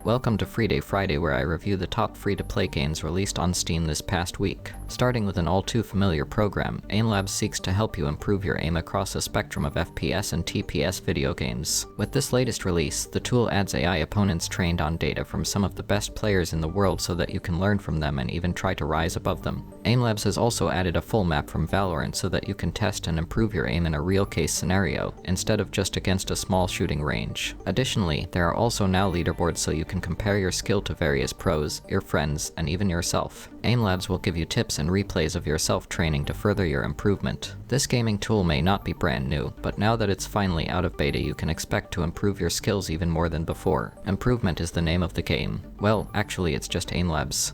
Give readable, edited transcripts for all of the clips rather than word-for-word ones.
Welcome to Freeday Friday, where I review the top free-to-play games released on Steam this past week. Starting with an all-too-familiar program, Aimlabs seeks to help you improve your aim across a spectrum of FPS and TPS video games. With this latest release, the tool adds AI opponents trained on data from some of the best players in the world so that you can learn from them and even try to rise above them. Aimlabs has also added a full map from Valorant so that you can test and improve your aim in a real-case scenario, instead of just against a small shooting range. Additionally, there are also now leaderboards so you can compare your skill to various pros, your friends, and even yourself. Aimlabs will give you tips and replays of your self-training to further your improvement. This gaming tool may not be brand new, but now that it's finally out of beta, you can expect to improve your skills even more than before. Improvement is the name of the game. Well, actually it's just Aimlabs.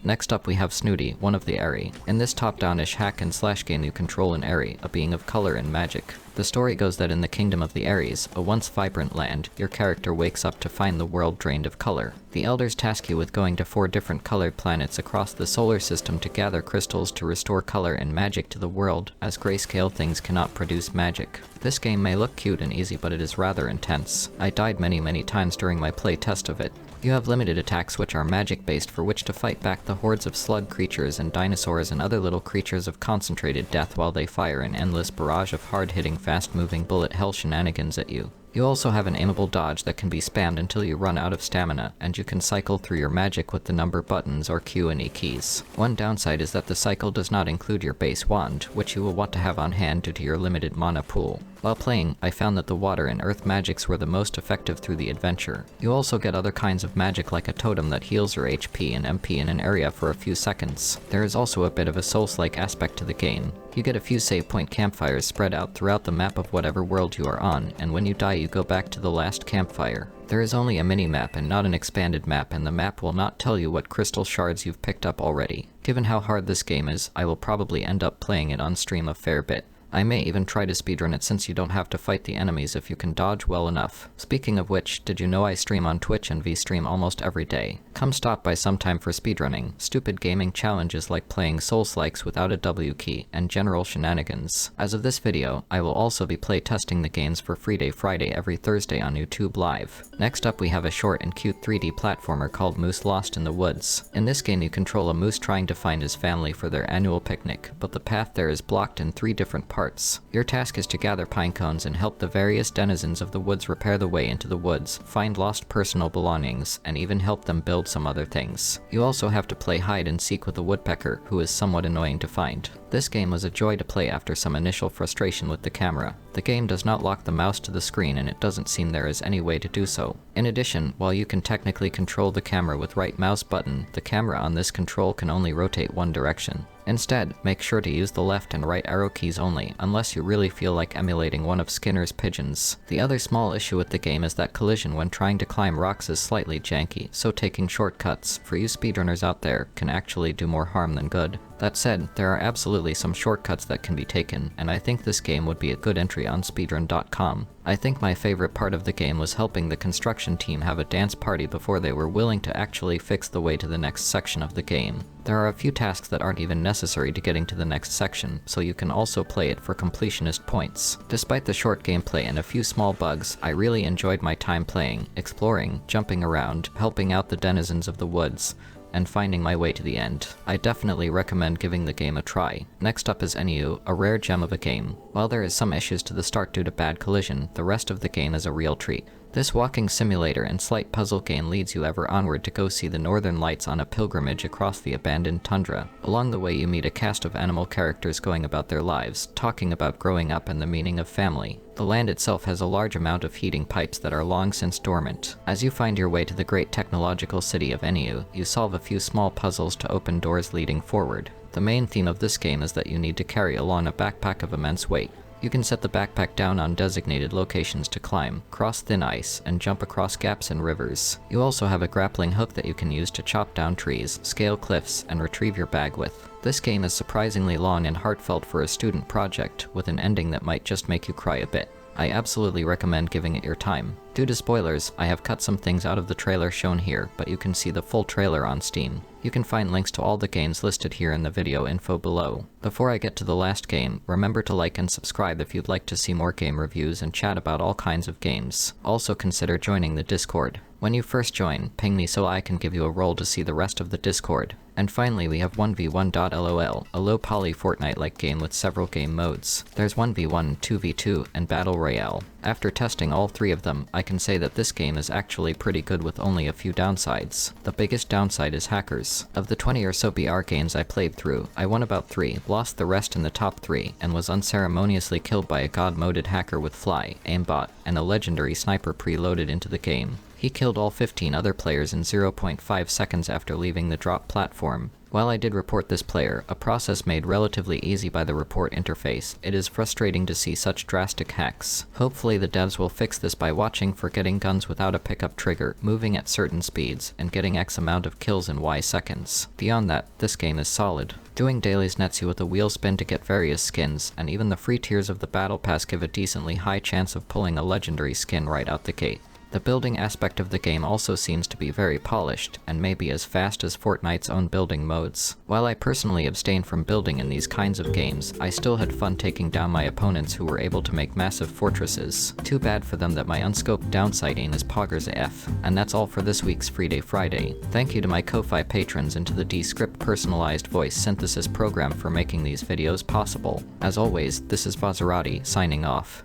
Next up we have Snoody, one of the Ayrie. In this top-down-ish hack-and-slash game you control an Ayrie, a being of color and magic. The story goes that in the kingdom of the Ayries, a once vibrant land, your character wakes up to find the world drained of color. The elders task you with going to 4 different colored planets across the solar system to gather crystals to restore color and magic to the world, as grayscale things cannot produce magic. This game may look cute and easy, but it is rather intense. I died many times during my play test of it. You have limited attacks which are magic-based, for which to fight back the hordes of slug creatures and dinosaurs and other little creatures of concentrated death while they fire an endless barrage of hard-hitting, fast-moving bullet hell shenanigans at you. You also have an aimable dodge that can be spammed until you run out of stamina, and you can cycle through your magic with the number buttons or Q and E keys. One downside is that the cycle does not include your base wand, which you will want to have on hand due to your limited mana pool. While playing, I found that the water and earth magics were the most effective through the adventure. You also get other kinds of magic like a totem that heals your HP and MP in an area for a few seconds. There is also a bit of a Souls-like aspect to the game. You get a few save point campfires spread out throughout the map of whatever world you are on, and when you die you go back to the last campfire. There is only a mini-map and not an expanded map, and the map will not tell you what crystal shards you've picked up already. Given how hard this game is, I will probably end up playing it on stream a fair bit. I may even try to speedrun it since you don't have to fight the enemies if you can dodge well enough. Speaking of which, did you know I stream on Twitch and V-stream almost every day? Come stop by sometime for speedrunning, stupid gaming challenges like playing Souls-likes without a W key, and general shenanigans. As of this video, I will also be play-testing the games for Freeday Friday every Thursday on YouTube Live. Next up we have a short and cute 3D platformer called Moose Lost in the Woods. In this game you control a moose trying to find his family for their annual picnic, but the path there is blocked in 3 different parts. Your task is to gather pine cones and help the various denizens of the woods repair the way into the woods, find lost personal belongings, and even help them build some other things. You also have to play hide and seek with a woodpecker, who is somewhat annoying to find. This game was a joy to play after some initial frustration with the camera. The game does not lock the mouse to the screen, and it doesn't seem there is any way to do so. In addition, while you can technically control the camera with right mouse button, the camera on this control can only rotate one direction. Instead, make sure to use the left and right arrow keys only, unless you really feel like emulating one of Skinner's pigeons. The other small issue with the game is that collision when trying to climb rocks is slightly janky, so taking shortcuts, for you speedrunners out there, can actually do more harm than good. That said, there are absolutely some shortcuts that can be taken, and I think this game would be a good entry on speedrun.com. I think my favorite part of the game was helping the construction team have a dance party before they were willing to actually fix the way to the next section of the game. There are a few tasks that aren't even necessary to getting to the next section, so you can also play it for completionist points. Despite the short gameplay and a few small bugs, I really enjoyed my time playing, exploring, jumping around, helping out the denizens of the woods, and finding my way to the end. I definitely recommend giving the game a try. Next up is Anyu, a rare gem of a game. While there is some issues to the start due to bad collision, the rest of the game is a real treat. This walking simulator and slight puzzle game leads you ever onward to go see the northern lights on a pilgrimage across the abandoned tundra. Along the way you meet a cast of animal characters going about their lives, talking about growing up and the meaning of family. The land itself has a large amount of heating pipes that are long since dormant. As you find your way to the great technological city of Anyu, you solve a few small puzzles to open doors leading forward. The main theme of this game is that you need to carry along a backpack of immense weight. You can set the backpack down on designated locations to climb, cross thin ice, and jump across gaps in rivers. You also have a grappling hook that you can use to chop down trees, scale cliffs, and retrieve your bag with. This game is surprisingly long and heartfelt for a student project, with an ending that might just make you cry a bit. I absolutely recommend giving it your time. Due to spoilers, I have cut some things out of the trailer shown here, but you can see the full trailer on Steam. You can find links to all the games listed here in the video info below. Before I get to the last game, remember to like and subscribe if you'd like to see more game reviews and chat about all kinds of games. Also consider joining the Discord. When you first join, ping me so I can give you a role to see the rest of the Discord. And finally, we have 1v1.lol, a low-poly Fortnite-like game with several game modes. There's 1v1, 2v2, and Battle Royale. After testing all three of them, I can say that this game is actually pretty good with only a few downsides. The biggest downside is hackers. Of the 20 or so BR games I played through, I won about 3, lost the rest in the top 3, and was unceremoniously killed by a god-moded hacker with fly, aimbot, and a legendary sniper preloaded into the game. He killed all 15 other players in 0.5 seconds after leaving the drop platform. While I did report this player, a process made relatively easy by the report interface, it is frustrating to see such drastic hacks. Hopefully the devs will fix this by watching for getting guns without a pickup trigger, moving at certain speeds, and getting X amount of kills in Y seconds. Beyond that, this game is solid. Doing dailies nets you with a wheel spin to get various skins, and even the free tiers of the battle pass give a decently high chance of pulling a legendary skin right out the gate. The building aspect of the game also seems to be very polished, and may be as fast as Fortnite's own building modes. While I personally abstain from building in these kinds of games, I still had fun taking down my opponents who were able to make massive fortresses. Too bad for them that my unscoped downside is poggers AF. And that's all for this week's Freeday Friday. Thank you to my Ko-Fi patrons and to the Descript personalized voice synthesis program for making these videos possible. As always, this is Vaserati, signing off.